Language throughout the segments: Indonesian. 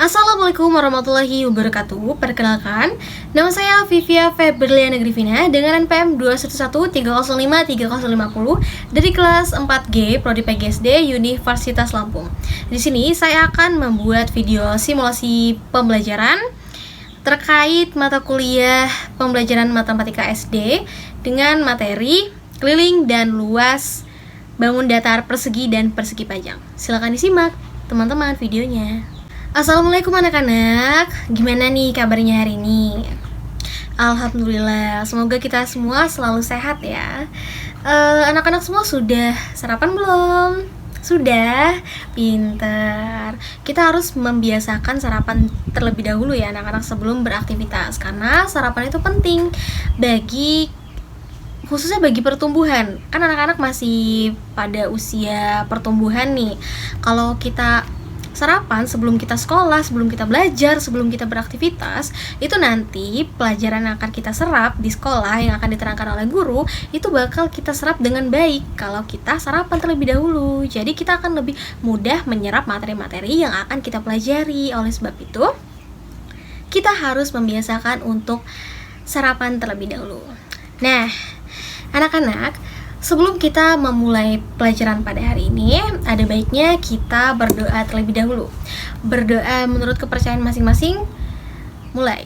Assalamualaikum warahmatullahi wabarakatuh. Perkenalkan, nama saya Vivia Feberliana Grivina dengan NPM 211305350 dari kelas 4G Prodi PGSD Universitas Lampung. Di sini saya akan membuat video simulasi pembelajaran terkait mata kuliah pembelajaran matematika SD dengan materi keliling dan luas, bangun datar persegi dan persegi panjang. Silakan disimak teman-teman videonya. Assalamualaikum anak-anak, gimana nih kabarnya hari ini? Alhamdulillah, semoga kita semua selalu sehat ya. Anak-anak semua sudah sarapan belum? Sudah? Pinter. Kita harus membiasakan sarapan terlebih dahulu ya anak-anak sebelum beraktivitas, karena sarapan itu penting khususnya bagi pertumbuhan. Kan anak-anak masih pada usia pertumbuhan nih. Kalau kita sarapan sebelum kita sekolah, sebelum kita belajar, sebelum kita beraktivitas, itu nanti pelajaran yang akan kita serap di sekolah yang akan diterangkan oleh guru itu bakal kita serap dengan baik kalau kita sarapan terlebih dahulu. Jadi kita akan lebih mudah menyerap materi-materi yang akan kita pelajari. Oleh sebab itu, kita harus membiasakan untuk sarapan terlebih dahulu. Nah, anak-anak, sebelum kita memulai pelajaran pada hari ini, ada baiknya kita berdoa terlebih dahulu. Berdoa menurut kepercayaan masing-masing. Mulai.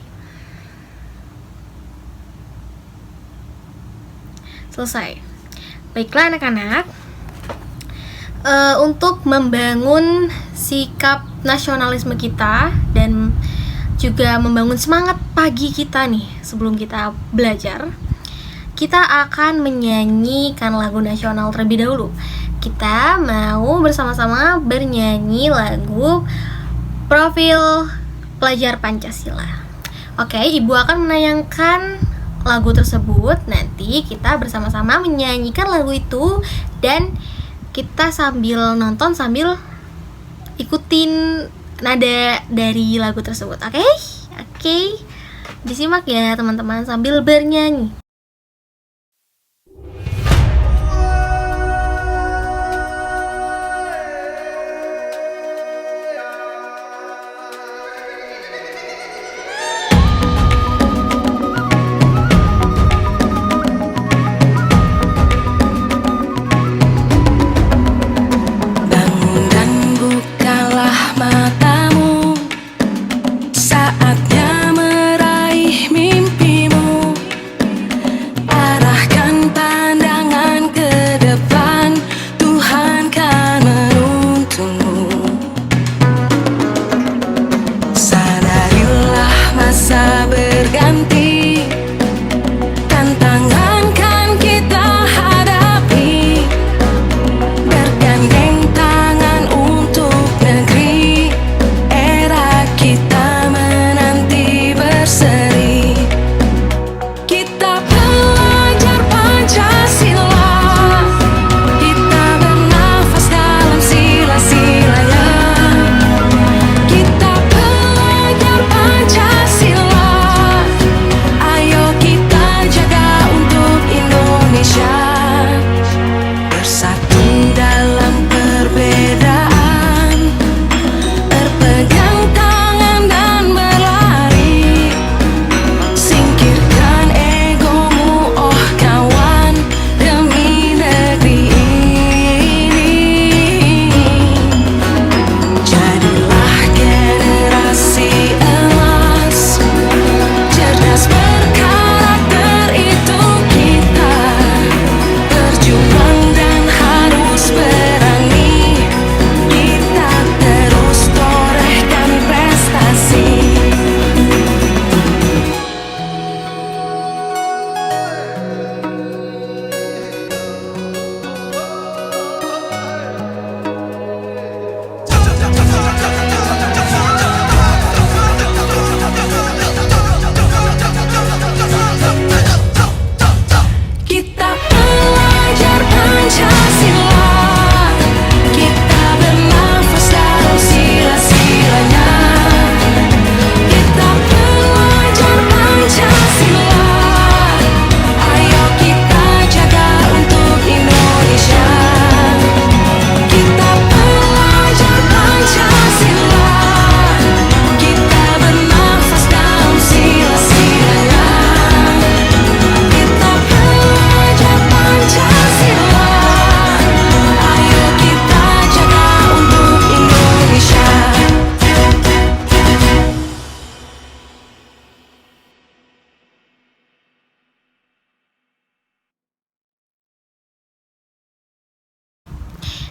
Selesai. Baiklah anak-anak, untuk membangun sikap nasionalisme kita dan juga membangun semangat pagi kita nih sebelum kita belajar, kita akan menyanyikan lagu nasional terlebih dahulu. Kita mau bersama-sama bernyanyi lagu Profil Pelajar Pancasila. Oke, Ibu akan menayangkan lagu tersebut. Nanti kita bersama-sama menyanyikan lagu itu dan kita sambil nonton, sambil ikutin nada dari lagu tersebut. Oke. Disimak ya teman-teman sambil bernyanyi.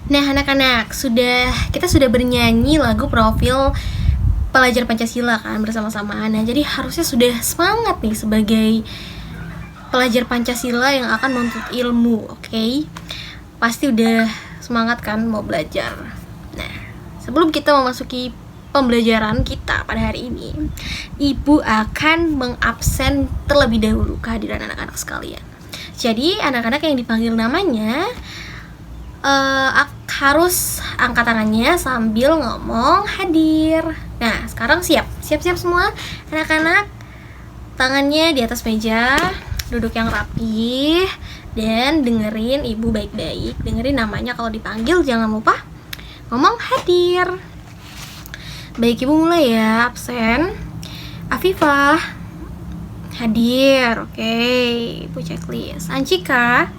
Nah anak-anak, kita sudah bernyanyi lagu profil pelajar Pancasila kan bersama-sama. Nah jadi harusnya sudah semangat nih sebagai pelajar Pancasila yang akan menuntut ilmu, oke? Pasti udah semangat kan mau belajar. Nah sebelum kita memasuki pembelajaran kita pada hari ini, Ibu akan mengabsen terlebih dahulu kehadiran anak-anak sekalian. Jadi anak-anak yang dipanggil namanya harus angkat tangannya sambil ngomong hadir. Nah sekarang siap-siap semua anak-anak, tangannya di atas meja, duduk yang rapi, dan dengerin ibu baik-baik. Dengerin namanya kalau dipanggil, jangan lupa ngomong hadir. Baik, ibu mulai ya. Absen Afifah hadir, oke. Ibu checklist. Ancika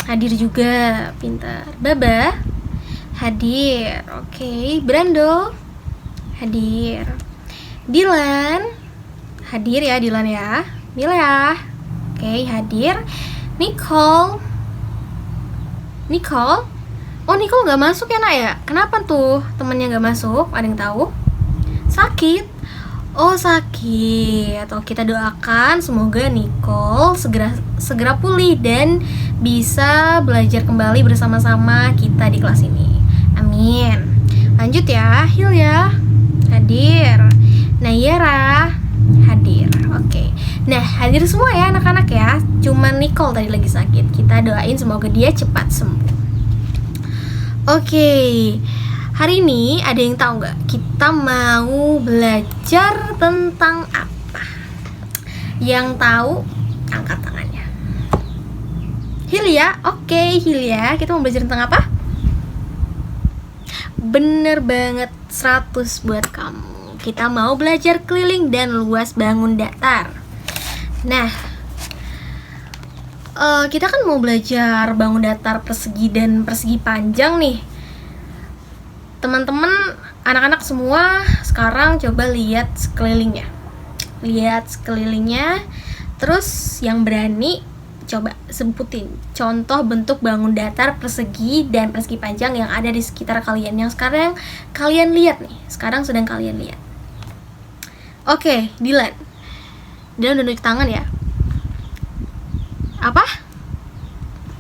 hadir juga, pintar. Baba hadir, oke. Brando hadir. Dilan hadir ya, Dilan ya. Mila oke, hadir. Nicole oh Nicole nggak masuk ya nak ya? Kenapa tuh temennya nggak masuk? Ada yang tahu? Sakit? Oh sakit. Oh kita doakan semoga Nicole segera pulih dan bisa belajar kembali bersama-sama kita di kelas ini. Amin. Lanjut ya, Hilya hadir. Nayara hadir. Oke. Nah, hadir semua ya anak-anak ya. Cuman Nicole tadi lagi sakit. Kita doain semoga dia cepat sembuh. Oke. Hari ini ada yang tahu nggak? Kita mau belajar tentang apa? Yang tahu angkat tangannya. Hilya, oke Hilya. Kita mau belajar tentang apa? Bener banget, 100 buat kamu. Kita mau belajar keliling dan luas bangun datar. Nah, kita kan mau belajar bangun datar persegi dan persegi panjang nih. Teman-teman, anak-anak semua sekarang coba lihat sekelilingnya. Lihat sekelilingnya. Terus yang berani coba sebutin contoh bentuk bangun datar persegi dan persegi panjang yang ada di sekitar kalian, yang sekarang kalian lihat nih. Sekarang sedang kalian lihat. Oke, Dilan udah nunjuk tangan ya. Apa?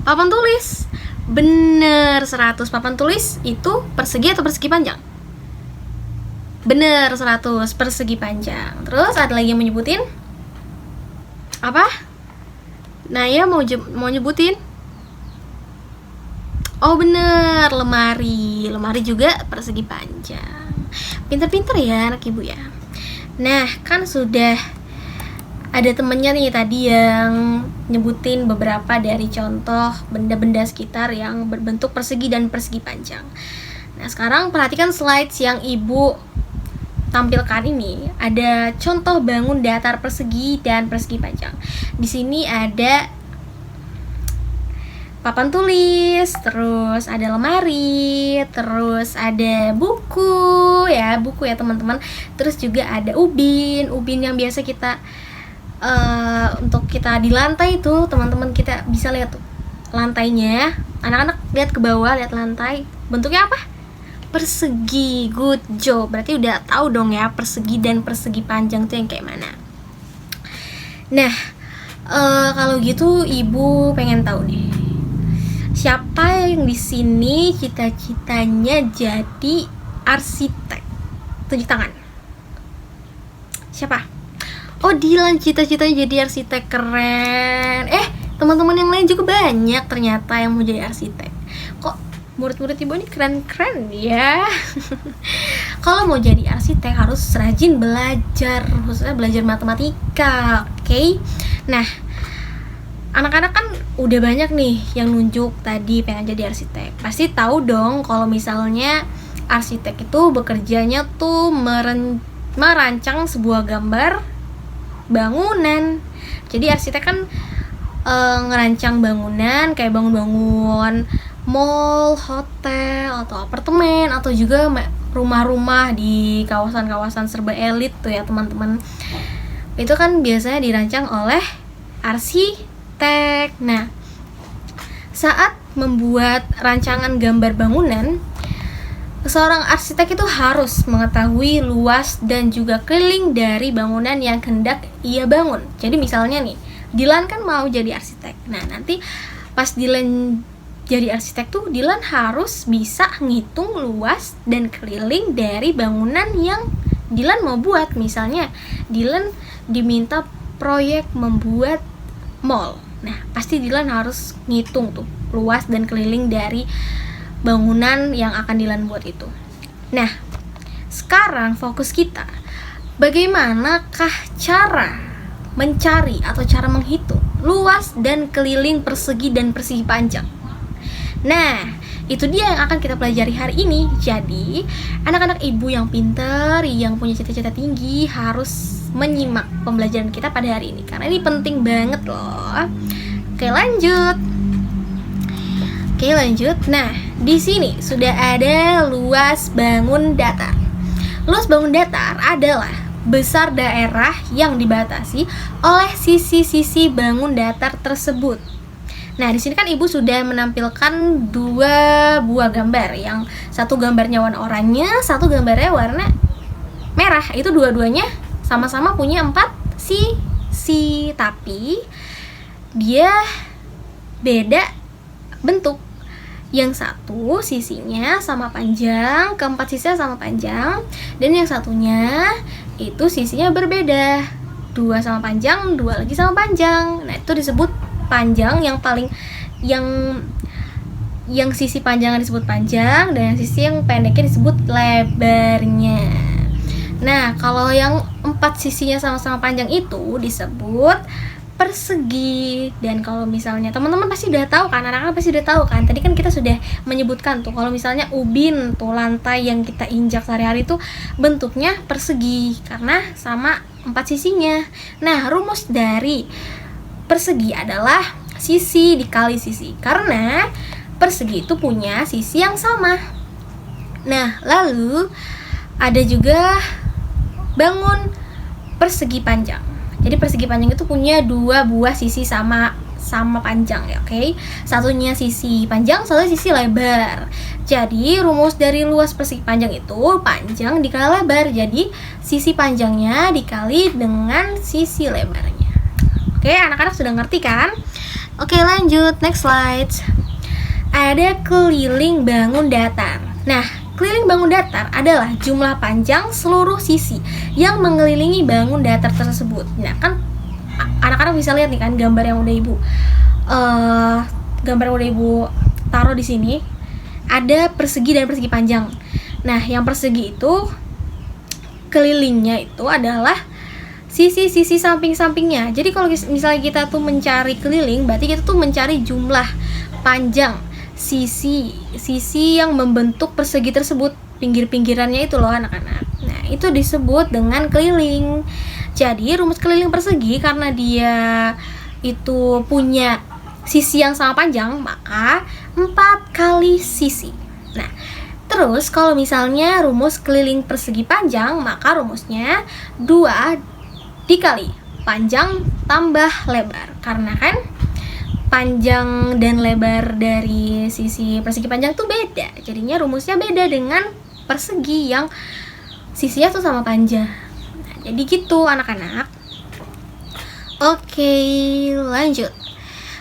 Papan tulis. Bener, 100. Papan tulis itu persegi atau persegi panjang? Bener, 100 persegi panjang. Terus ada lagi yang menyebutin? Apa? Naya mau nyebutin? Oh bener, lemari. Lemari juga persegi panjang. Pinter-pinter ya anak ibu ya. Nah, kan sudah ada temennya nih tadi yang nyebutin beberapa dari contoh benda-benda sekitar yang berbentuk persegi dan persegi panjang. Nah, sekarang perhatikan slides yang ibu tampilkan ini. Ada contoh bangun datar persegi dan persegi panjang. Di sini ada papan tulis, terus ada lemari, terus ada buku ya teman-teman. Terus juga ada ubin yang biasa kita untuk kita di lantai itu, teman-teman kita bisa lihat tuh lantainya. Anak-anak lihat ke bawah, lihat lantai, bentuknya apa? Persegi. Good job. Berarti udah tahu dong ya persegi dan persegi panjang tuh yang kayak mana. Nah, kalau gitu ibu pengen tahu nih, siapa yang di sini cita-citanya jadi arsitek? Tunjuk tangan. Siapa? Oh, Dilan cita-citanya jadi arsitek, keren. Teman-teman yang lain juga banyak ternyata yang mau jadi arsitek. Kok murid-murid ibu ini keren-keren ya. Kalau mau jadi arsitek harus rajin belajar, khususnya belajar matematika, oke? Nah, anak-anak kan udah banyak nih yang nunjuk tadi pengen jadi arsitek. Pasti tahu dong kalau misalnya arsitek itu bekerjanya tuh merancang sebuah gambar bangunan. Jadi arsitek kan ngerancang bangunan kayak bangun-bangun mall, hotel, atau apartemen, atau juga rumah-rumah di kawasan-kawasan serba elit tuh ya teman-teman. Itu kan biasanya dirancang oleh arsitek. Nah, saat membuat rancangan gambar bangunan, seorang arsitek itu harus mengetahui luas dan juga keliling dari bangunan yang hendak ia bangun. Jadi misalnya nih, Dilan kan mau jadi arsitek. Nah, nanti pas Dilan jadi arsitek tuh, Dilan harus bisa ngitung luas dan keliling dari bangunan yang Dilan mau buat. Misalnya, Dilan diminta proyek membuat mall. Nah, pasti Dilan harus ngitung tuh luas dan keliling dari bangunan yang akan Dilan buat itu. Nah, sekarang fokus kita, bagaimanakah cara mencari atau cara menghitung luas dan keliling persegi dan persegi panjang? Nah, itu dia yang akan kita pelajari hari ini. Jadi, anak-anak ibu yang pintar, yang punya cita-cita tinggi harus menyimak pembelajaran kita pada hari ini, karena ini penting banget loh. Oke, lanjut. Nah, di sini sudah ada luas bangun datar. Luas bangun datar adalah besar daerah yang dibatasi oleh sisi-sisi bangun datar tersebut. Nah, di sini kan ibu sudah menampilkan 2 buah gambar. Yang satu gambarnya warna oranye, satu gambarnya warna merah. Itu dua-duanya sama-sama punya 4 sisi, tapi dia beda bentuk. Yang satu sisinya sama panjang, keempat sisinya sama panjang, dan yang satunya itu sisinya berbeda. 2 sama panjang, 2 lagi sama panjang. Nah, itu disebut panjang. Yang sisi panjangnya disebut panjang, dan yang sisi yang pendeknya disebut lebarnya. Nah, kalau yang 4 sisinya sama-sama panjang itu disebut persegi. Dan kalau misalnya teman-teman pasti udah tahu kan, anak-anak pasti udah tahu kan, tadi kan kita sudah menyebutkan tuh, kalau misalnya ubin tuh, lantai yang kita injak sehari-hari tuh bentuknya persegi karena sama 4 sisinya. Nah, rumus dari persegi adalah sisi dikali sisi, karena persegi itu punya sisi yang sama. Nah, lalu ada juga bangun persegi panjang. Jadi persegi panjang itu punya 2 buah sisi sama panjang ya, oke? Satunya sisi panjang, satunya sisi lebar. Jadi rumus dari luas persegi panjang itu panjang dikali lebar. Jadi sisi panjangnya dikali dengan sisi lebarnya. Oke, anak-anak sudah ngerti kan? Oke, lanjut, next slide. Ada keliling bangun datar. Nah, keliling bangun datar adalah jumlah panjang seluruh sisi yang mengelilingi bangun datar tersebut. Nah, kan anak-anak bisa lihat nih kan gambar yang udah ibu taruh di sini. Ada persegi dan persegi panjang. Nah, yang persegi itu kelilingnya itu adalah sisi-sisi samping-sampingnya. Jadi kalau misalnya kita tuh mencari keliling, berarti kita tuh mencari jumlah panjang sisi yang membentuk persegi tersebut, pinggir-pinggirannya itu loh anak-anak. Nah, itu disebut dengan keliling. Jadi rumus keliling persegi, karena dia itu punya sisi yang sama panjang, maka 4 kali sisi. Nah, terus kalau misalnya rumus keliling persegi panjang, maka rumusnya 2 dikali panjang tambah lebar, karena kan panjang dan lebar dari sisi persegi panjang tuh beda. Jadinya rumusnya beda dengan persegi yang sisinya tuh sama panjang. Nah, jadi gitu anak-anak. Oke, lanjut.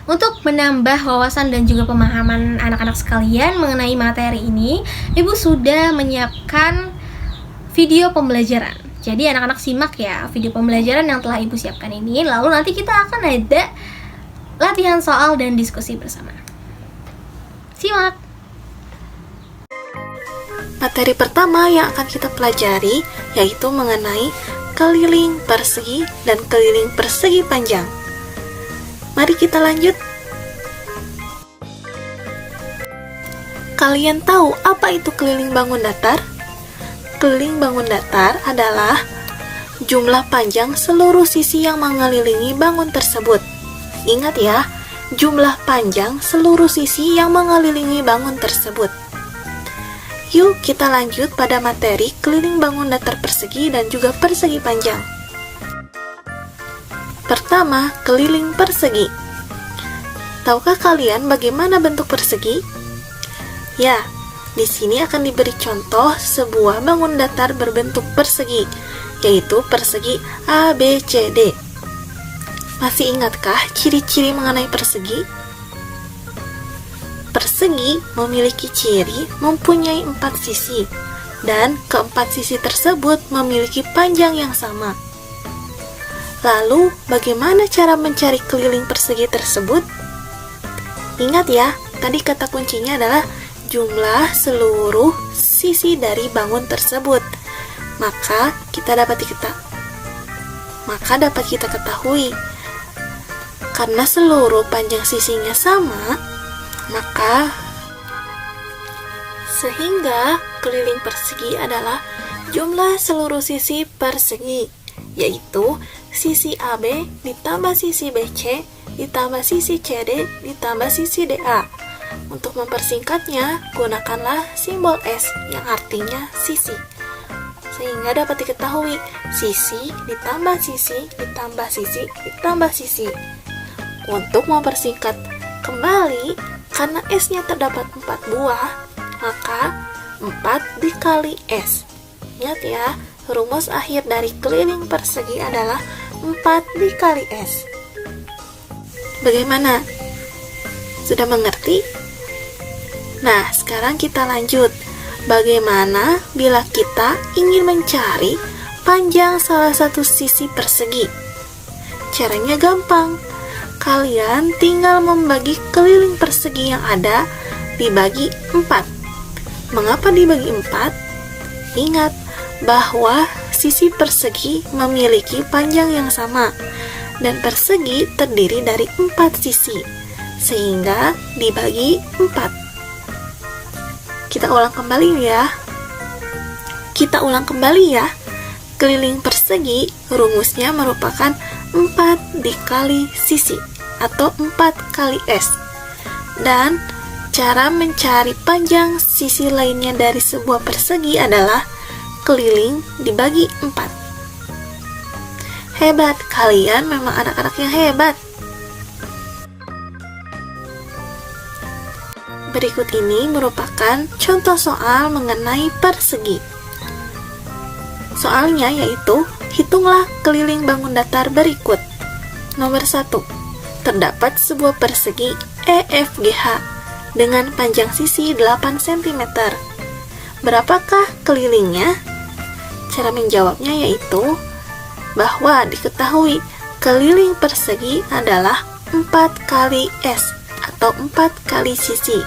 Untuk menambah wawasan dan juga pemahaman anak-anak sekalian mengenai materi ini, Ibu sudah menyiapkan video pembelajaran. Jadi anak-anak simak ya video pembelajaran yang telah Ibu siapkan ini. Lalu nanti kita akan ada latihan soal dan diskusi bersama. Simak! Materi pertama yang akan kita pelajari yaitu mengenai keliling persegi dan keliling persegi panjang. Mari kita lanjut. Kalian tahu apa itu keliling bangun datar? Keliling bangun datar adalah jumlah panjang seluruh sisi yang mengelilingi bangun tersebut. Ingat ya, jumlah panjang seluruh sisi yang mengelilingi bangun tersebut. Yuk kita lanjut pada materi keliling bangun datar persegi dan juga persegi panjang. Pertama, keliling persegi. Tahukah kalian bagaimana bentuk persegi? Ya, di sini akan diberi contoh sebuah bangun datar berbentuk persegi, yaitu persegi ABCD. Masih ingatkah ciri-ciri mengenai persegi? Persegi memiliki ciri mempunyai 4 sisi, dan keempat sisi tersebut memiliki panjang yang sama. Lalu, bagaimana cara mencari keliling persegi tersebut? Ingat ya, tadi kata kuncinya adalah jumlah seluruh sisi dari bangun tersebut. Maka dapat kita ketahui, karena seluruh panjang sisinya sama, maka sehingga keliling persegi adalah jumlah seluruh sisi persegi, yaitu sisi AB ditambah sisi BC ditambah sisi CD ditambah sisi DA. Untuk mempersingkatnya, gunakanlah simbol S yang artinya sisi, sehingga dapat diketahui sisi ditambah sisi ditambah sisi ditambah sisi. Untuk mempersingkat kembali, karena S-nya terdapat 4 buah, maka 4 dikali S. Ingat ya, rumus akhir dari keliling persegi adalah 4 dikali S. Bagaimana? Sudah mengerti? Nah, sekarang kita lanjut. Bagaimana bila kita ingin mencari panjang salah satu sisi persegi? Caranya gampang. Kalian tinggal membagi keliling persegi yang ada dibagi 4. Mengapa dibagi 4? Ingat bahwa sisi persegi memiliki panjang yang sama, dan persegi terdiri dari 4 sisi, sehingga dibagi 4. Kita ulang kembali ya. Keliling persegi rumusnya merupakan 4 dikali sisi atau 4 kali S. Dan cara mencari panjang sisi lainnya dari sebuah persegi adalah keliling dibagi 4. Hebat, kalian memang anak-anak yang hebat. Berikut ini merupakan contoh soal mengenai persegi. Soalnya yaitu, hitunglah keliling bangun datar berikut. Nomor 1. Terdapat sebuah persegi EFGH dengan panjang sisi 8 cm. Berapakah kelilingnya? Cara menjawabnya yaitu bahwa diketahui keliling persegi adalah 4 kali S atau 4 kali sisi.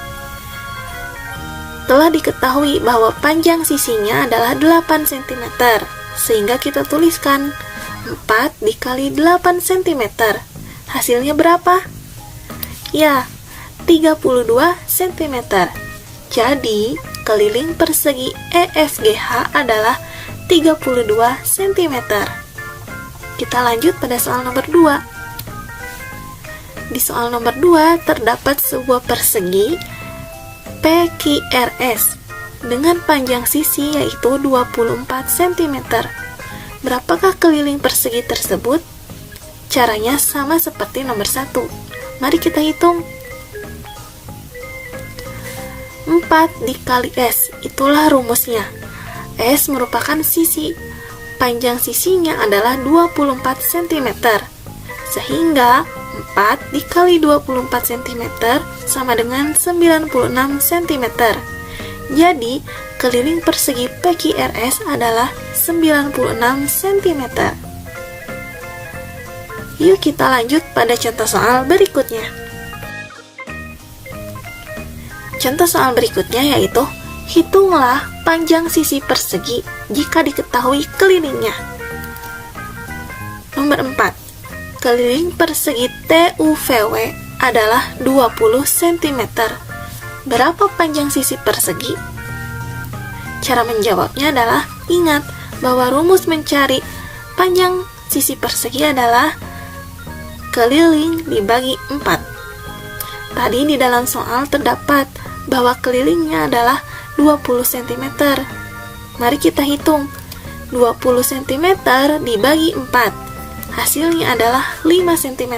Telah diketahui bahwa panjang sisinya adalah 8 cm, sehingga kita tuliskan 4 dikali 8 cm. Hasilnya berapa? Ya, 32 cm. Jadi, keliling persegi EFGH adalah 32 cm. Kita lanjut pada soal nomor 2. Di soal nomor 2 terdapat sebuah persegi PQRS dengan panjang sisi yaitu 24 cm. Berapakah keliling persegi tersebut? Caranya sama seperti nomor 1. Mari kita hitung. 4 dikali S, itulah rumusnya. S merupakan sisi. Panjang sisinya adalah 24 cm. Sehingga 4 dikali 24 cm sama dengan 96 cm. Jadi, keliling persegi PQRS adalah 96 cm. Yuk kita lanjut pada contoh soal berikutnya. Contoh soal berikutnya yaitu, hitunglah panjang sisi persegi jika diketahui kelilingnya. Nomor 4. Keliling persegi TUVW adalah 20 cm. Berapa panjang sisi persegi? Cara menjawabnya adalah, ingat bahwa rumus mencari panjang sisi persegi adalah keliling dibagi 4. Tadi di dalam soal terdapat bahwa kelilingnya adalah 20 cm. Mari kita hitung. 20 cm dibagi 4. Hasilnya adalah 5 cm.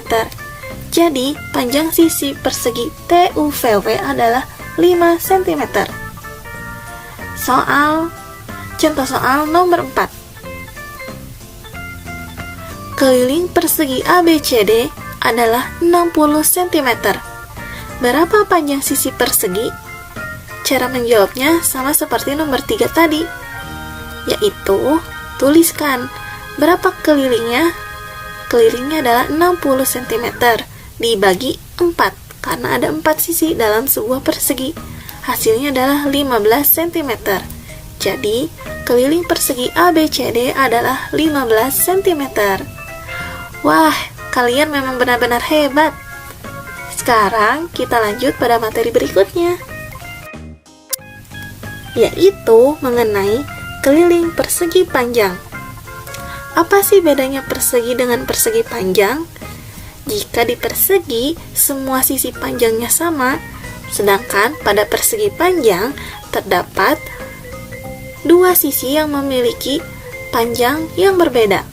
Jadi, panjang sisi persegi TUVW adalah 5 cm. Contoh soal nomor 4. Keliling persegi ABCD adalah 60 cm. Berapa panjang sisi persegi? Cara menjawabnya sama seperti nomor 3 tadi, yaitu tuliskan berapa kelilingnya. Kelilingnya adalah 60 cm dibagi 4, karena ada 4 sisi dalam sebuah persegi. Hasilnya adalah 15 cm. Jadi, keliling persegi ABCD adalah 15 cm. Wah, kalian memang benar-benar hebat. Sekarang kita lanjut pada materi berikutnya, yaitu mengenai keliling persegi panjang. Apa sih bedanya persegi dengan persegi panjang? Jika di persegi, semua sisi panjangnya sama, sedangkan pada persegi panjang terdapat 2 sisi yang memiliki panjang yang berbeda.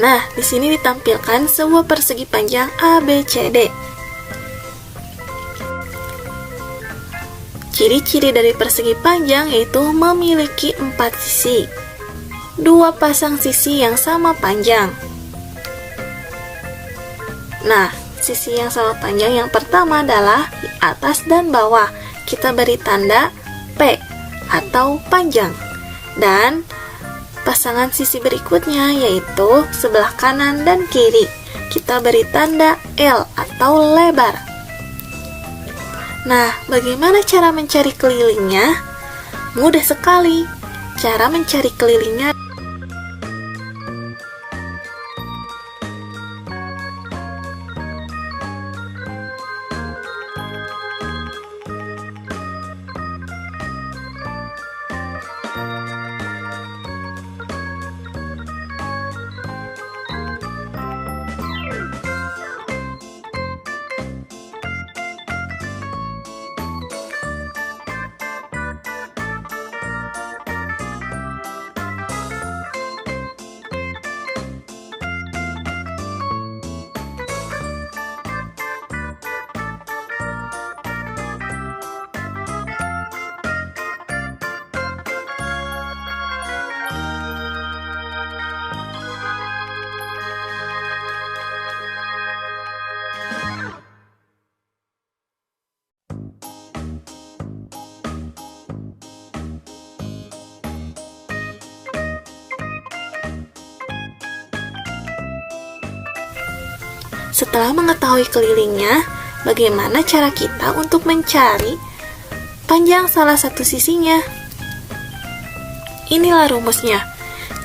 Nah, di sini ditampilkan sebuah persegi panjang ABCD. Ciri-ciri dari persegi panjang yaitu memiliki 4 sisi, 2 pasang sisi yang sama panjang. Nah, sisi yang sama panjang yang pertama adalah di atas dan bawah. Kita beri tanda P atau panjang. Dan pasangan sisi berikutnya yaitu sebelah kanan dan kiri. Kita beri tanda L atau lebar. Nah, bagaimana cara mencari kelilingnya? Mudah sekali. Cara mencari kelilingnya Setelah mengetahui kelilingnya, bagaimana cara kita untuk mencari panjang salah satu sisinya? Inilah rumusnya.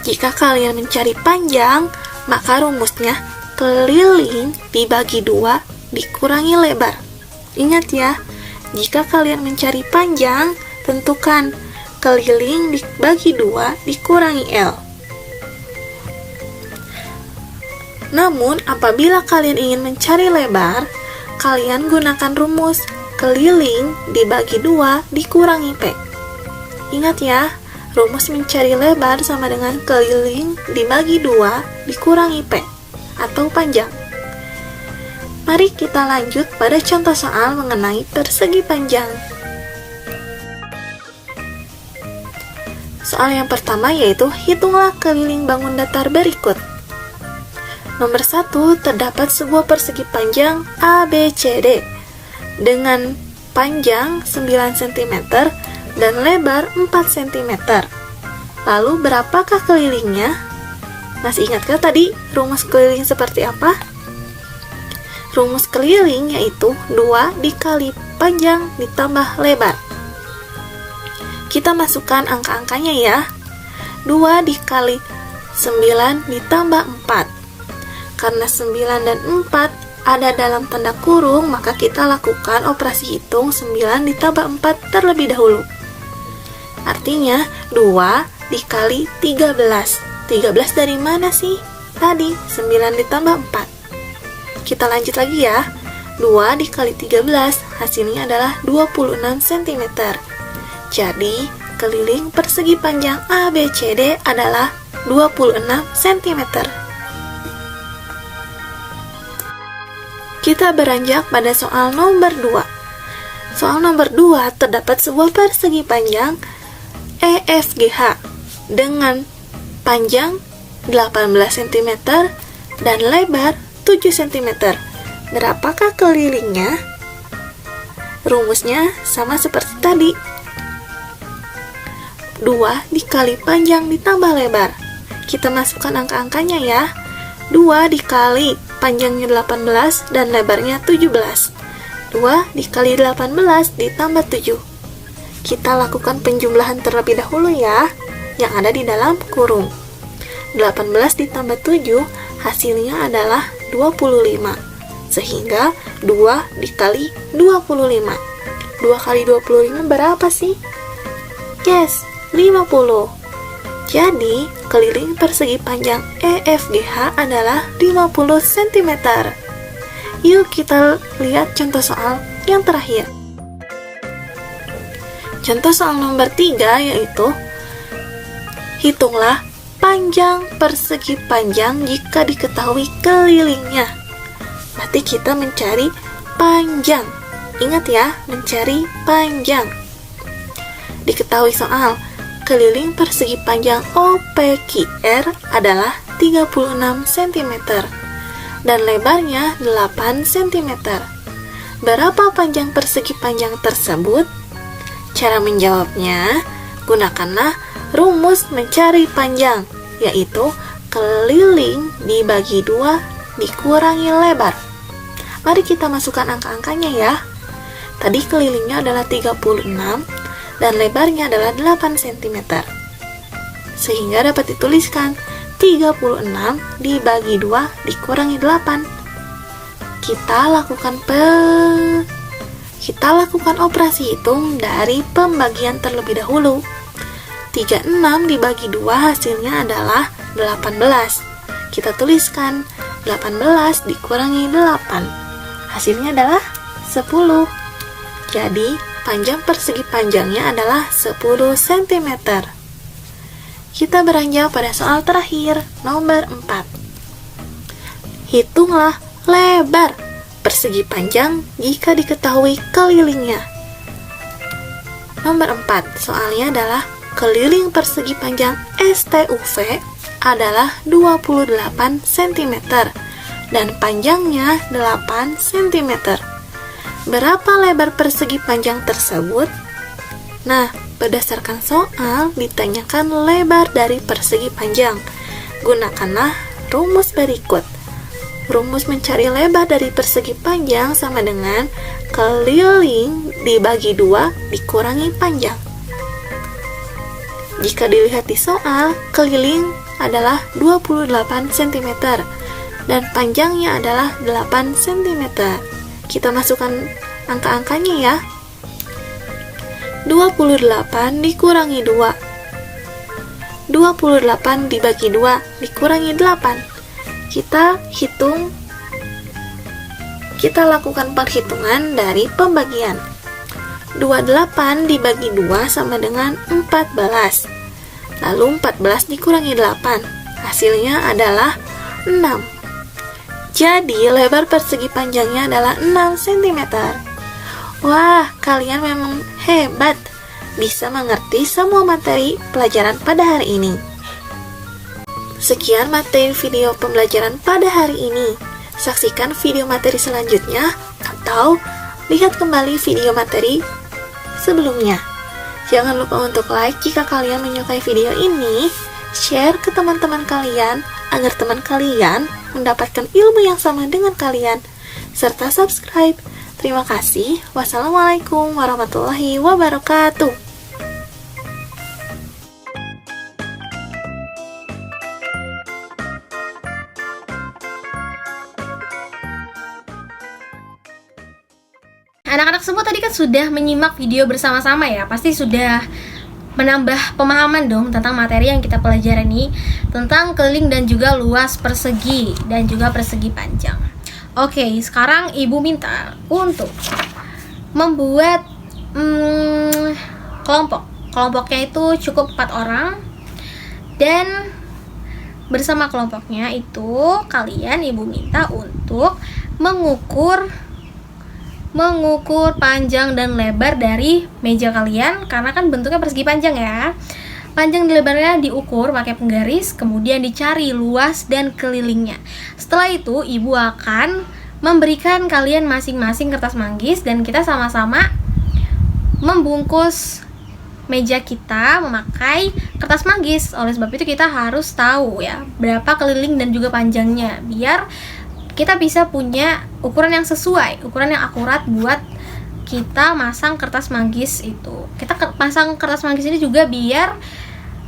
Jika kalian mencari panjang, maka rumusnya keliling dibagi 2 dikurangi lebar. Ingat ya, jika kalian mencari panjang, tentukan keliling dibagi 2 dikurangi L. Namun, apabila kalian ingin mencari lebar, kalian gunakan rumus keliling dibagi 2 dikurangi P. Ingat ya, rumus mencari lebar sama dengan keliling dibagi 2 dikurangi P, atau panjang. Mari kita lanjut pada contoh soal mengenai persegi panjang. Soal yang pertama yaitu hitunglah keliling bangun datar berikut. Nomor 1, terdapat sebuah persegi panjang ABCD dengan panjang 9 cm dan lebar 4 cm. Lalu berapakah kelilingnya? Masih ingatkah tadi rumus keliling seperti apa? Rumus keliling yaitu 2 dikali panjang ditambah lebar. Kita masukkan angka-angkanya ya. 2 dikali 9 ditambah 4. Karena 9 dan 4 ada dalam tanda kurung, maka kita lakukan operasi hitung 9 ditambah 4 terlebih dahulu. Artinya 2 dikali 13. 13 dari mana sih? Tadi 9 ditambah 4. Kita lanjut lagi ya. 2 dikali 13 hasilnya adalah 26 cm. Jadi keliling persegi panjang ABCD adalah 26 cm. Kita beranjak pada soal nomor 2. Soal nomor 2 terdapat sebuah persegi panjang EFGH dengan panjang 18 cm dan lebar 7 cm. Berapakah kelilingnya? Rumusnya sama seperti tadi. 2 dikali panjang ditambah lebar. Kita masukkan angka-angkanya ya. 2 dikali panjangnya 18 dan lebarnya 17. 2 dikali 18 ditambah 7. Kita lakukan penjumlahan terlebih dahulu ya, yang ada di dalam kurung. 18 ditambah 7 hasilnya adalah 25. Sehingga 2 dikali 25. 2 kali 25 berapa sih? Yes, 50. Jadi, keliling persegi panjang EFGH adalah 50 cm. Yuk kita lihat contoh soal yang terakhir. Contoh soal nomor 3 yaitu hitunglah panjang persegi panjang jika diketahui kelilingnya. Berarti kita mencari panjang. Ingat ya, mencari panjang. Diketahui soal keliling persegi panjang OPQR adalah 36 cm dan lebarnya 8 cm. Berapa panjang persegi panjang tersebut? Cara menjawabnya, gunakanlah rumus mencari panjang, yaitu keliling dibagi 2 dikurangi lebar. Mari kita masukkan angka-angkanya ya. Tadi kelilingnya adalah 36 dan lebarnya adalah 8 cm. Sehingga dapat dituliskan 36 dibagi 2 dikurangi 8. Kita lakukan operasi hitung dari pembagian terlebih dahulu. 36 dibagi 2 hasilnya adalah 18. Kita tuliskan 18 dikurangi 8. Hasilnya adalah 10. Jadi panjang persegi panjangnya adalah 10 cm. Kita beranjak pada soal terakhir, nomor 4. Hitunglah lebar persegi panjang jika diketahui kelilingnya. Nomor 4, soalnya adalah keliling persegi panjang STUV adalah 28 cm dan panjangnya 8 cm. Berapa lebar persegi panjang tersebut? Nah, berdasarkan soal ditanyakan lebar dari persegi panjang. Gunakanlah rumus berikut. Rumus mencari lebar dari persegi panjang sama dengan keliling dibagi 2 dikurangi panjang. Jika dilihat di soal, keliling adalah 28 cm dan panjangnya adalah 8 cm. Kita masukkan angka-angkanya ya. 28 dikurangi 2. 28 dibagi 2 dikurangi 8. Kita lakukan perhitungan dari pembagian. 28 dibagi 2 sama dengan 14. Lalu 14 dikurangi 8. Hasilnya adalah 6. Jadi, lebar persegi panjangnya adalah 6 cm. Wah, kalian memang hebat. Bisa mengerti semua materi pelajaran pada hari ini. Sekian materi video pembelajaran pada hari ini. Saksikan video materi selanjutnya atau lihat kembali video materi sebelumnya. Jangan lupa untuk like jika kalian menyukai video ini, share ke teman-teman kalian agar teman kalian mendapatkan ilmu yang sama dengan kalian, serta subscribe. Terima kasih. Wassalamualaikum warahmatullahi wabarakatuh. Anak-anak semua tadi kan sudah menyimak video bersama-sama ya. Pasti sudah menambah pemahaman dong tentang materi yang kita pelajari ini, tentang keliling dan juga luas persegi dan juga persegi panjang. Oke, sekarang Ibu minta untuk membuat kelompok. Kelompoknya itu cukup 4 orang, dan bersama kelompoknya itu kalian Ibu minta untuk mengukur panjang dan lebar dari meja kalian, karena kan bentuknya persegi panjang ya. Panjang dan lebarnya diukur pakai penggaris, kemudian dicari luas dan kelilingnya. Setelah itu, ibu akan memberikan kalian masing-masing kertas manggis dan kita sama-sama membungkus meja kita memakai kertas manggis. Oleh sebab itu kita harus tahu ya berapa keliling dan juga panjangnya, biar kita bisa punya ukuran yang sesuai, ukuran yang akurat buat kita masang kertas manggis itu. Kita pasang kertas manggis ini juga biar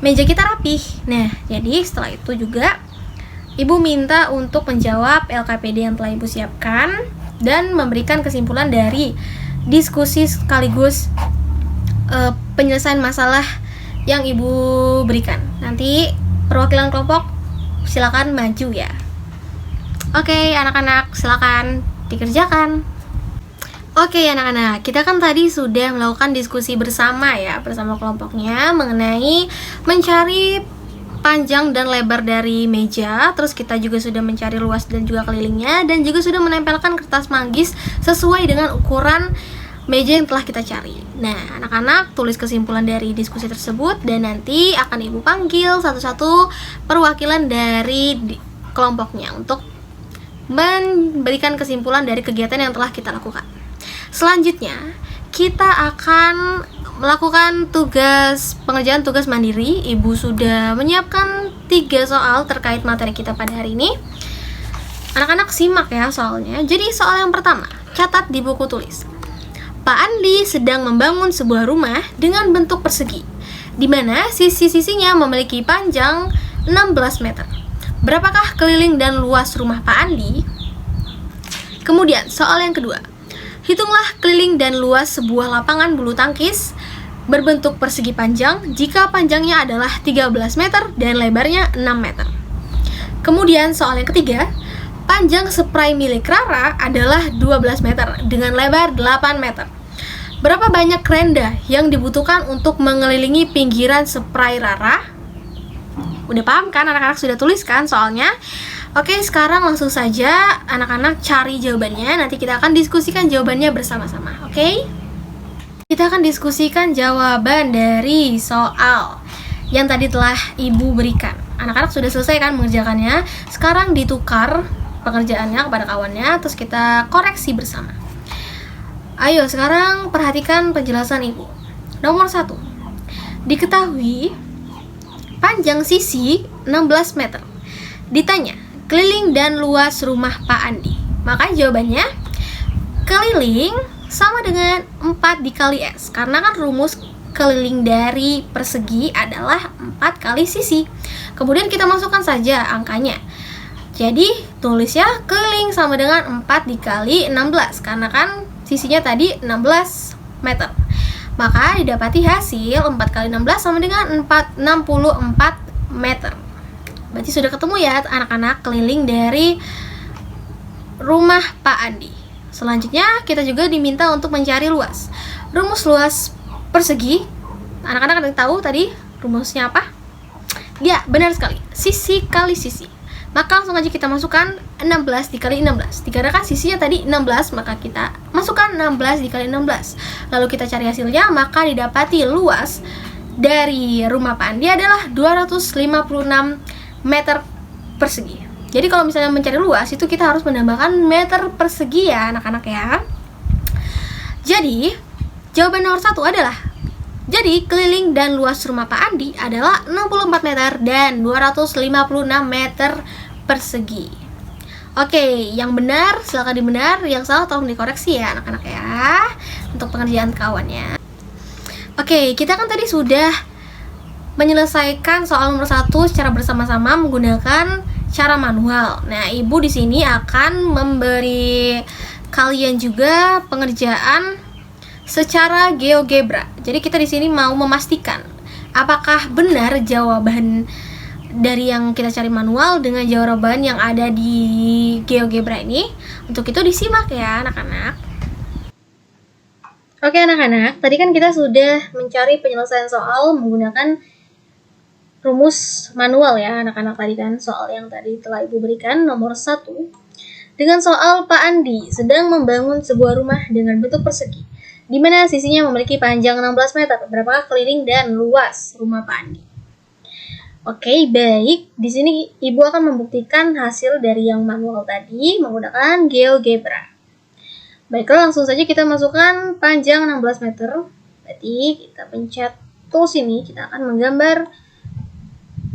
meja kita rapih. Nah, jadi setelah itu juga ibu minta untuk menjawab LKPD yang telah ibu siapkan dan memberikan kesimpulan dari diskusi sekaligus penyelesaian masalah yang ibu berikan. Nanti perwakilan kelompok silakan maju ya. Oke, anak-anak, silakan dikerjakan. Oke, anak-anak, kita kan tadi sudah melakukan diskusi bersama ya, bersama kelompoknya mengenai mencari panjang dan lebar dari meja. Terus kita juga sudah mencari luas dan juga kelilingnya, dan juga sudah menempelkan kertas manggis sesuai dengan ukuran meja yang telah kita cari. Nah, anak-anak tulis kesimpulan dari diskusi tersebut dan nanti akan ibu panggil satu-satu perwakilan dari kelompoknya untuk memberikan kesimpulan dari kegiatan yang telah kita lakukan. Selanjutnya, kita akan melakukan pengerjaan tugas mandiri. Ibu sudah menyiapkan 3 soal terkait materi kita pada hari ini. Anak-anak simak ya soalnya. Jadi soal yang pertama, catat di buku tulis. Pak Andi sedang membangun sebuah rumah dengan bentuk persegi, di mana sisi-sisinya memiliki panjang 16 meter. Berapakah keliling dan luas rumah Pak Andi? Kemudian, soal yang kedua. Hitunglah keliling dan luas sebuah lapangan bulu tangkis berbentuk persegi panjang jika panjangnya adalah 13 meter dan lebarnya 6 meter. Kemudian, soal yang ketiga. Panjang spray milik Rara adalah 12 meter dengan lebar 8 meter. Berapa banyak kerenda yang dibutuhkan untuk mengelilingi pinggiran spray Rara? Udah paham kan anak-anak, sudah tuliskan soalnya? Oke, sekarang langsung saja anak-anak cari jawabannya. Nanti kita akan diskusikan jawabannya bersama-sama. Oke? Kita akan diskusikan jawaban dari soal yang tadi telah ibu berikan. Anak-anak sudah selesai kan mengerjakannya? Sekarang ditukar pekerjaannya kepada kawannya, terus kita koreksi bersama. Ayo sekarang perhatikan penjelasan ibu. Nomor 1. Diketahui panjang sisi 16 meter. Ditanya, keliling dan luas rumah Pak Andi. Maka jawabannya, keliling sama dengan 4 dikali S. Karena kan rumus keliling dari persegi adalah 4 kali sisi. Kemudian kita masukkan saja angkanya. Jadi tulis ya, keliling sama dengan 4 dikali 16. Karena kan sisinya tadi 16 meter. Maka didapati hasil 4 kali 16 sama dengan 64 meter. Berarti sudah ketemu ya anak-anak keliling dari rumah Pak Andi. Selanjutnya kita juga diminta untuk mencari luas. Rumus luas persegi, anak-anak ada yang tahu tadi rumusnya apa? Ya, benar sekali, sisi kali sisi. Maka langsung aja kita masukkan 16 dikali 16. Dikarenakan sisinya tadi 16, maka kita masukkan 16 dikali 16. Lalu kita cari hasilnya, maka didapati luas dari rumah Pak Andi adalah 256 meter persegi. Jadi kalau misalnya mencari luas, itu kita harus menambahkan meter persegi ya anak-anak ya. Jadi, jawaban nomor 1 adalah, jadi keliling dan luas rumah Pak Andi adalah 64 meter dan 256 meter persegi. Oke, yang benar silakan dibenar, yang salah tolong dikoreksi ya anak-anak ya, untuk pengerjaan kawannya. Oke, kita kan tadi sudah menyelesaikan soal nomor 1 secara bersama-sama menggunakan cara manual. Nah, ibu di sini akan memberi kalian juga pengerjaan secara GeoGebra. Jadi kita di sini mau memastikan apakah benar jawaban dari yang kita cari manual dengan jawaban yang ada di GeoGebra ini. Untuk itu disimak ya anak-anak. Oke anak-anak, tadi kan kita sudah mencari penyelesaian soal menggunakan rumus manual ya anak-anak. Tadi kan soal yang tadi telah ibu berikan nomor 1. dengan soal Pak Andi sedang membangun sebuah rumah dengan bentuk persegi, di mana sisinya memiliki panjang 16 meter. Berapakah keliling dan luas rumah Pak Andi? Oke, baik. Di sini Ibu akan membuktikan hasil dari yang manual tadi menggunakan GeoGebra. Baiklah, langsung saja kita masukkan panjang 16 meter. Berarti kita pencet tools ini, kita akan menggambar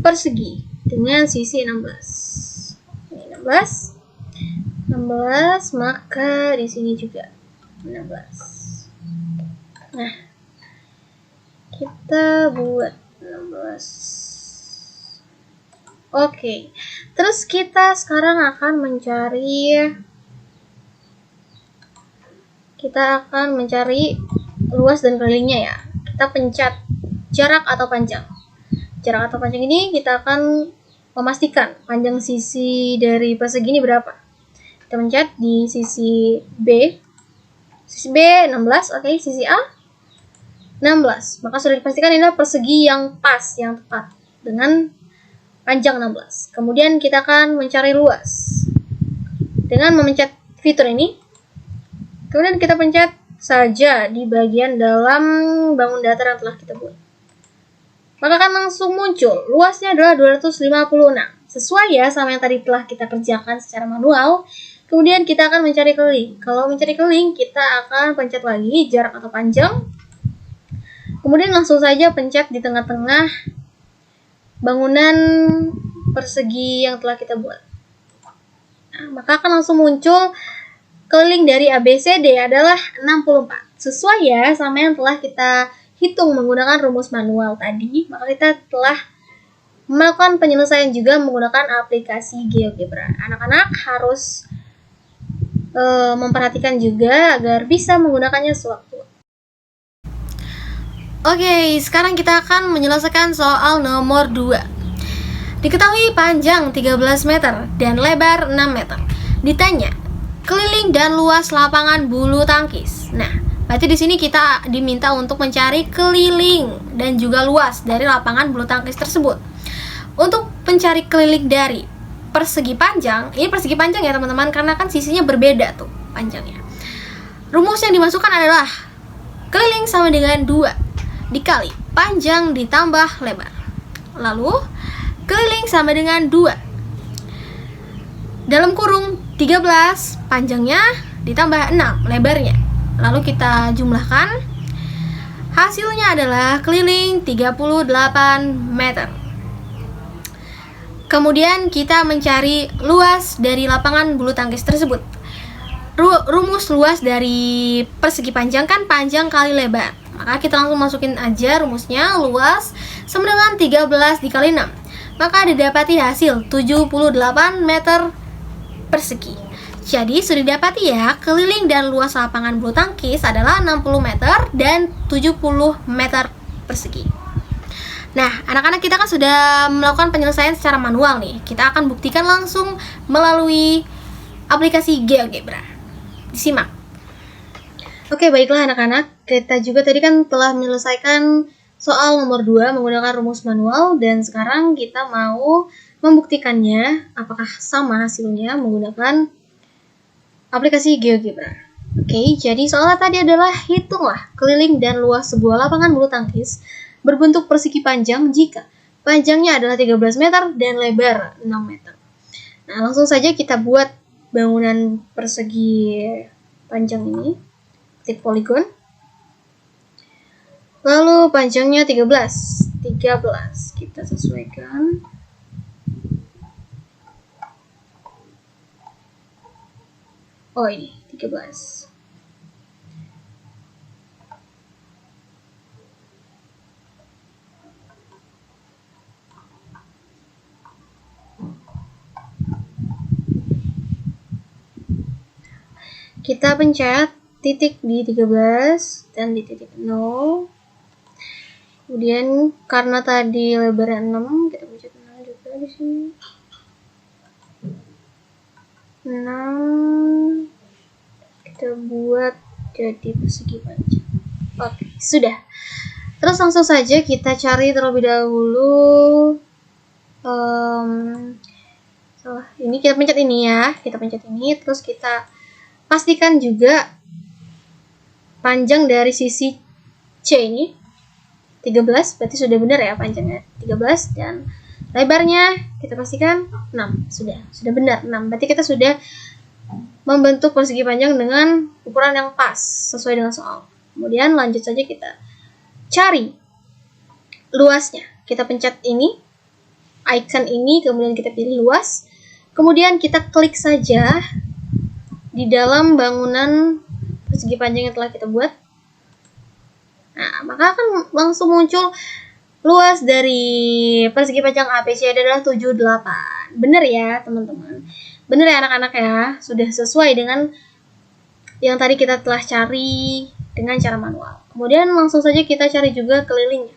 persegi dengan sisi 16. Ini 16, maka di sini juga 16. Nah, kita buat 16. Oke, terus kita sekarang akan mencari luas dan kelilingnya ya. Kita pencet jarak atau panjang. Jarak atau panjang ini kita akan memastikan panjang sisi dari persegi ini berapa. Kita pencet di sisi B. Sisi B 16, oke, sisi A 16. Maka sudah dipastikan ini adalah persegi yang pas, yang tepat dengan panjang 16. Kemudian kita akan mencari luas dengan memencet fitur ini. Kemudian kita pencet saja di bagian dalam bangun datar yang telah kita buat. Maka akan langsung muncul luasnya adalah 256. Sesuai ya sama yang tadi telah kita kerjakan secara manual. Kemudian kita akan mencari keliling. Kalau mencari keliling, kita akan pencet lagi jarak atau panjang. Kemudian langsung saja pencet di tengah-tengah bangunan persegi yang telah kita buat. Nah, maka akan langsung muncul keliling dari ABCD adalah 64. Sesuai ya sama yang telah kita hitung menggunakan rumus manual tadi. Maka kita telah melakukan penyelesaian juga menggunakan aplikasi GeoGebra. Anak-anak harus memperhatikan juga agar bisa menggunakannya sewaktu. Oke, sekarang kita akan menyelesaikan soal nomor 2. Diketahui panjang 13 meter dan lebar 6 meter. Ditanya, keliling dan luas lapangan bulu tangkis. Nah, berarti di sini kita diminta untuk mencari keliling dan juga luas dari lapangan bulu tangkis tersebut. Untuk mencari keliling dari persegi panjang, ini persegi panjang ya teman-teman, karena kan sisinya berbeda tuh panjangnya. Rumus yang dimasukkan adalah keliling sama dengan 2 dikali panjang ditambah lebar. Lalu keliling sama dengan 2 dalam kurung 13 panjangnya ditambah 6 lebarnya. Lalu kita jumlahkan. Hasilnya adalah keliling 38 meter. Kemudian kita mencari luas dari lapangan bulu tangkis tersebut. Rumus luas dari persegi panjang kan panjang kali lebar. Maka kita langsung masukin aja rumusnya, luas sama dengan 13 dikali 6. Maka didapati hasil 78 meter persegi. Jadi sudah didapati ya, keliling dan luas lapangan bulu tangkis adalah 60 meter dan 70 meter persegi. Nah, anak-anak kita kan sudah melakukan penyelesaian secara manual nih. Kita akan buktikan langsung melalui aplikasi GeoGebra. Disimak. Oke, baiklah anak-anak. Kita juga tadi kan telah menyelesaikan soal nomor 2 menggunakan rumus manual. Dan sekarang kita mau membuktikannya apakah sama hasilnya menggunakan aplikasi GeoGebra. Oke, jadi soalnya tadi adalah hitunglah keliling dan luas sebuah lapangan bulu tangkis berbentuk persegi panjang jika panjangnya adalah 13 meter dan lebar 6 meter. Nah, langsung saja kita buat bangunan persegi panjang ini, titik poligon. Lalu panjangnya 13. Kita sesuaikan. Oh, ini 13. Kita pencet titik di 13 dan di titik 0. Kemudian karena tadi lebarnya 6, kita pencet 6 juga di sini. 6 kita buat jadi persegi panjang. Oke, sudah. Terus langsung saja kita cari terlebih dahulu ini Ini kita pencet ini ya, terus kita pastikan juga panjang dari sisi C ini 13, berarti sudah benar ya panjangnya 13, dan lebarnya kita pastikan 6. Sudah benar 6. Berarti kita sudah membentuk persegi panjang dengan ukuran yang pas sesuai dengan soal. Kemudian lanjut saja kita cari luasnya. Kita pencet ini, icon ini, kemudian kita pilih luas. Kemudian kita klik saja di dalam bangunan persegi panjang yang telah kita buat. Nah, maka akan langsung muncul luas dari persegi panjang ABCD adalah 78. Benar ya, teman-teman? Benar ya anak-anak ya? Sudah sesuai dengan yang tadi kita telah cari dengan cara manual. Kemudian langsung saja kita cari juga kelilingnya.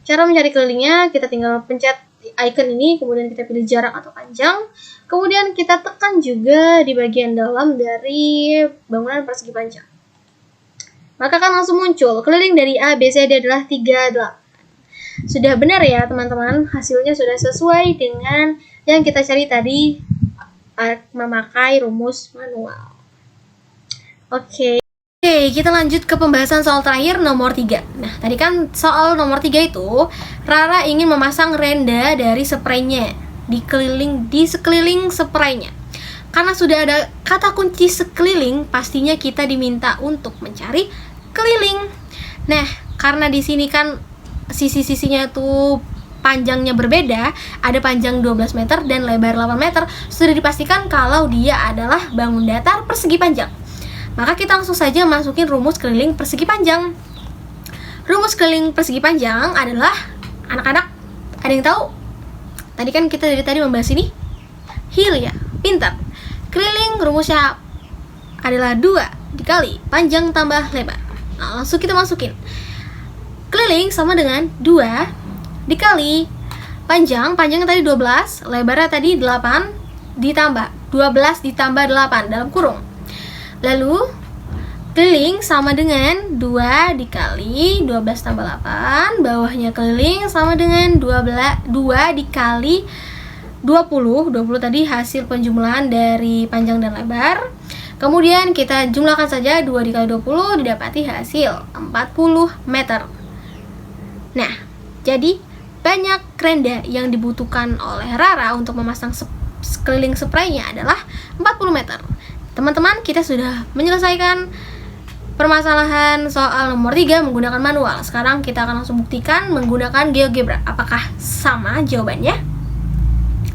Cara mencari kelilingnya, kita tinggal pencet icon ini, kemudian kita pilih jarak atau panjang. Kemudian kita tekan juga di bagian dalam dari bangunan persegi panjang. Maka akan langsung muncul keliling dari A, B, C, D adalah 38. Sudah benar ya teman-teman, hasilnya sudah sesuai dengan yang kita cari tadi memakai rumus manual. Oke, kita lanjut ke pembahasan soal terakhir nomor 3. Nah, tadi kan soal nomor 3 itu Rara ingin memasang renda dari spraynya di sekeliling spraynya. Karena sudah ada kata kunci sekeliling, pastinya kita diminta untuk mencari keliling. Nah, karena di sini kan sisi-sisinya tuh panjangnya berbeda, ada panjang 12 meter dan lebar 8 meter, sudah dipastikan kalau dia adalah bangun datar persegi panjang. Maka kita langsung saja masukin rumus keliling persegi panjang. Rumus keliling persegi panjang adalah, anak-anak ada yang tahu? Tadi kan kita dari tadi membahas ini. Ya, pintar. Keliling rumusnya adalah 2 dikali panjang tambah lebar. Nah, langsung kita masukin. Keliling sama dengan 2 dikali panjangnya tadi 12, lebarnya tadi 8 ditambah 12 ditambah 8 dalam kurung. Lalu keliling sama dengan 2 dikali 12 tambah 8, bawahnya keliling sama dengan 2 dikali 20 tadi hasil penjumlahan dari panjang dan lebar. Kemudian kita jumlahkan saja 2 dikali 20 didapati hasil 40 meter. Nah, jadi banyak renda yang dibutuhkan oleh Rara untuk memasang sekeliling spraynya adalah 40 meter. Teman-teman, kita sudah menyelesaikan permasalahan soal nomor 3 menggunakan manual. Sekarang kita akan langsung buktikan menggunakan GeoGebra. Apakah sama jawabannya?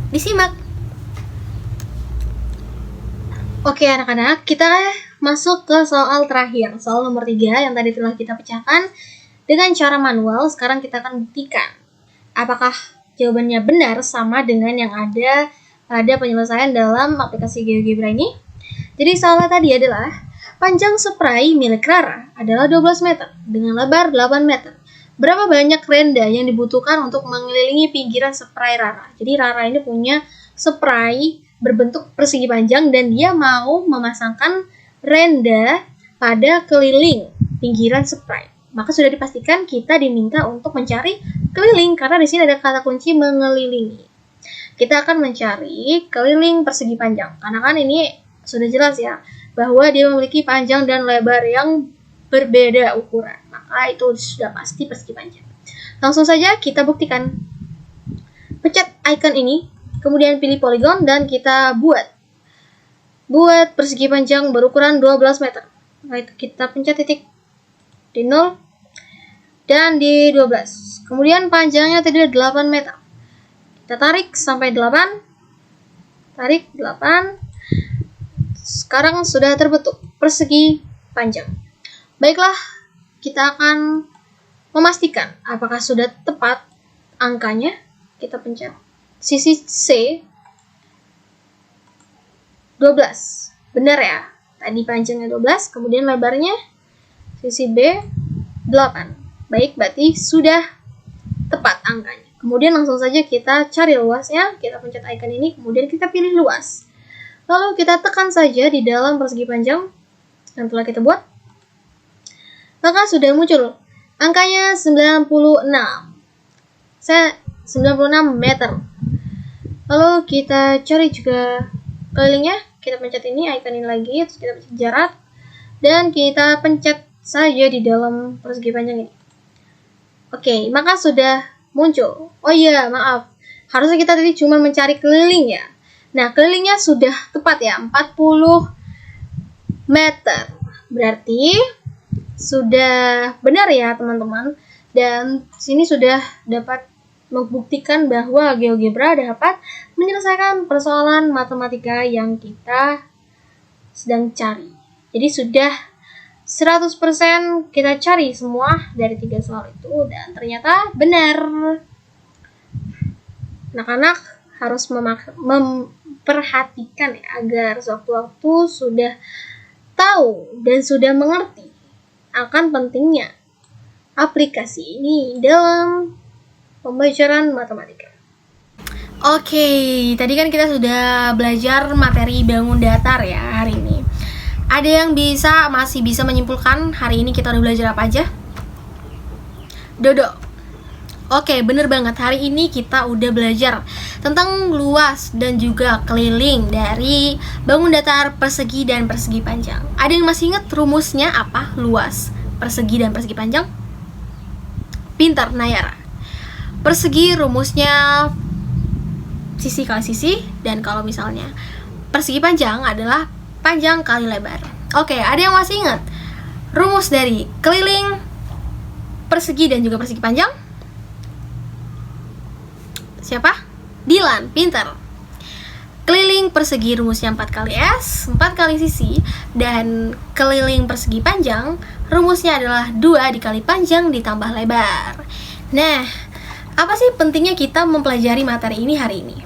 Disimak. Oke anak-anak, kita masuk ke soal terakhir. Soal nomor 3 yang tadi telah kita pecahkan dengan cara manual. Sekarang kita akan buktikan apakah jawabannya benar sama dengan yang ada pada penyelesaian dalam aplikasi GeoGebra ini. Jadi soalnya tadi adalah panjang spray milik Rara adalah 12 meter dengan lebar 8 meter. Berapa banyak renda yang dibutuhkan untuk mengelilingi pinggiran spray Rara? Jadi Rara ini punya spray berbentuk persegi panjang dan dia mau memasangkan renda pada keliling pinggiran spray. Maka sudah dipastikan kita diminta untuk mencari keliling karena di sini ada kata kunci mengelilingi. Kita akan mencari keliling persegi panjang. Karena kan ini sudah jelas ya bahwa dia memiliki panjang dan lebar yang berbeda ukuran. Maka itu sudah pasti persegi panjang. Langsung saja kita buktikan. Pencet icon ini, kemudian pilih poligon dan kita buat persegi panjang berukuran 12 meter. Baik, kita pencet titik di 0 dan di 12. Kemudian panjangnya tadi 8 meter. Kita tarik sampai 8. Tarik 8. Sekarang sudah terbentuk persegi panjang. Baiklah, kita akan memastikan apakah sudah tepat angkanya. Kita pencet sisi C 12. Benar ya? Tadi panjangnya 12, kemudian lebarnya sisi B 8. Baik, berarti sudah tepat angkanya. Kemudian langsung saja kita cari luasnya. Kita pencet icon ini, kemudian kita pilih luas. Lalu kita tekan saja di dalam persegi panjang yang telah kita buat. Maka sudah muncul angkanya 96 meter. Lalu kita cari juga kelilingnya, kita pencet ini, icon ini lagi, terus kita pencet jarak, dan kita pencet saja di dalam persegi panjang ini. Oke, maka sudah muncul. Oh iya, maaf, harusnya kita tadi cuma mencari keliling ya. Nah, kelilingnya sudah tepat ya, 40 meter. Berarti sudah benar ya teman-teman. Dan sini sudah dapat membuktikan bahwa GeoGebra dapat menyelesaikan persoalan matematika yang kita sedang cari. Jadi sudah 100% kita cari semua dari 3 soal itu dan ternyata benar. Anak-anak harus memperhatikan ya, agar sewaktu-waktu sudah tahu dan sudah mengerti akan pentingnya aplikasi ini dalam pembelajaran matematika. Oke, tadi kan kita sudah belajar materi bangun datar ya hari ini. Ada yang masih bisa menyimpulkan hari ini kita udah belajar apa aja? Dodo. Oke, bener banget. Hari ini kita udah belajar tentang luas dan juga keliling dari bangun datar, persegi, dan persegi panjang. Ada yang masih ingat rumusnya apa? Luas, persegi, dan persegi panjang? Pintar, Nayara. Persegi rumusnya sisi kali sisi, dan kalau misalnya persegi panjang adalah panjang kali lebar. Oke, ada yang masih ingat rumus dari keliling, persegi, dan juga persegi panjang? Siapa? Dilan, pintar. Keliling persegi rumusnya 4 kali S, 4 kali sisi, dan keliling persegi panjang rumusnya adalah 2 dikali panjang ditambah lebar. Nah, apa sih pentingnya kita mempelajari materi ini hari ini?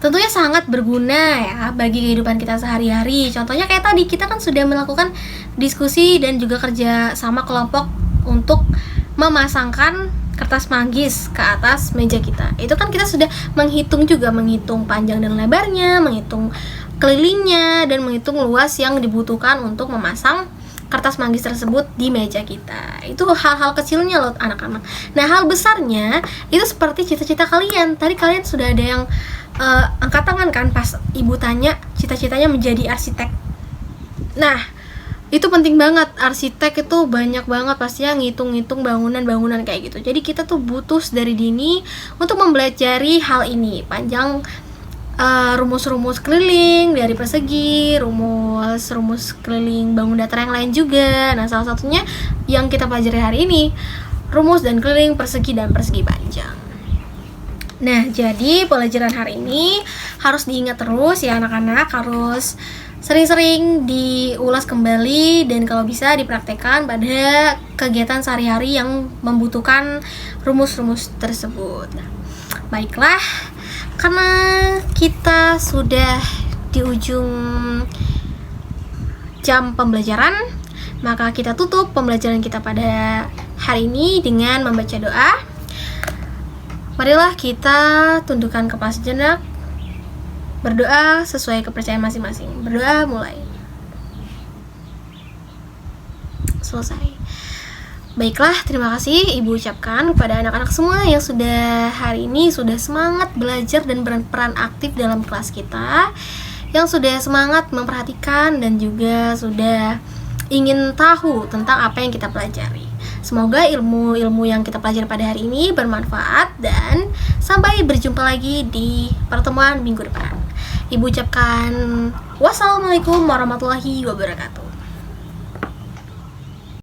Tentunya sangat berguna ya bagi kehidupan kita sehari-hari. Contohnya kayak tadi, kita kan sudah melakukan diskusi dan juga kerja sama kelompok untuk memasangkan kertas manggis ke atas meja kita. Itu kan kita sudah menghitung panjang dan lebarnya, menghitung kelilingnya, dan menghitung luas yang dibutuhkan untuk memasang kertas manggis tersebut di meja kita. Itu hal-hal kecilnya loh anak-anak. Nah, hal besarnya itu seperti cita-cita kalian. Tadi kalian sudah ada yang angkat tangan kan pas ibu tanya cita-citanya menjadi arsitek. Nah, itu penting banget. Arsitek itu banyak banget pastinya ngitung-ngitung bangunan-bangunan kayak gitu. Jadi kita tuh butuh dari dini untuk mempelajari hal ini. Panjang rumus-rumus keliling dari persegi, rumus keliling bangun datar yang lain juga. Nah, salah satunya yang kita pelajari hari ini, rumus dan keliling persegi dan persegi panjang. Nah, jadi pelajaran hari ini harus diingat terus ya anak-anak, harus sering-sering diulas kembali dan kalau bisa dipraktekkan pada kegiatan sehari-hari yang membutuhkan rumus-rumus tersebut. Baiklah, karena kita sudah di ujung jam pembelajaran, maka kita tutup pembelajaran kita pada hari ini dengan membaca doa. Marilah kita tundukkan kepala sejenak, berdoa sesuai kepercayaan masing-masing. Berdoa mulai. Selesai. Baiklah, terima kasih Ibu ucapkan kepada anak-anak semua yang sudah hari ini sudah semangat belajar dan berperan aktif dalam kelas kita, yang sudah semangat memperhatikan dan juga sudah ingin tahu tentang apa yang kita pelajari. Semoga ilmu-ilmu yang kita pelajari pada hari ini bermanfaat dan sampai berjumpa lagi di pertemuan minggu depan. Ibu ucapkan wassalamualaikum warahmatullahi wabarakatuh.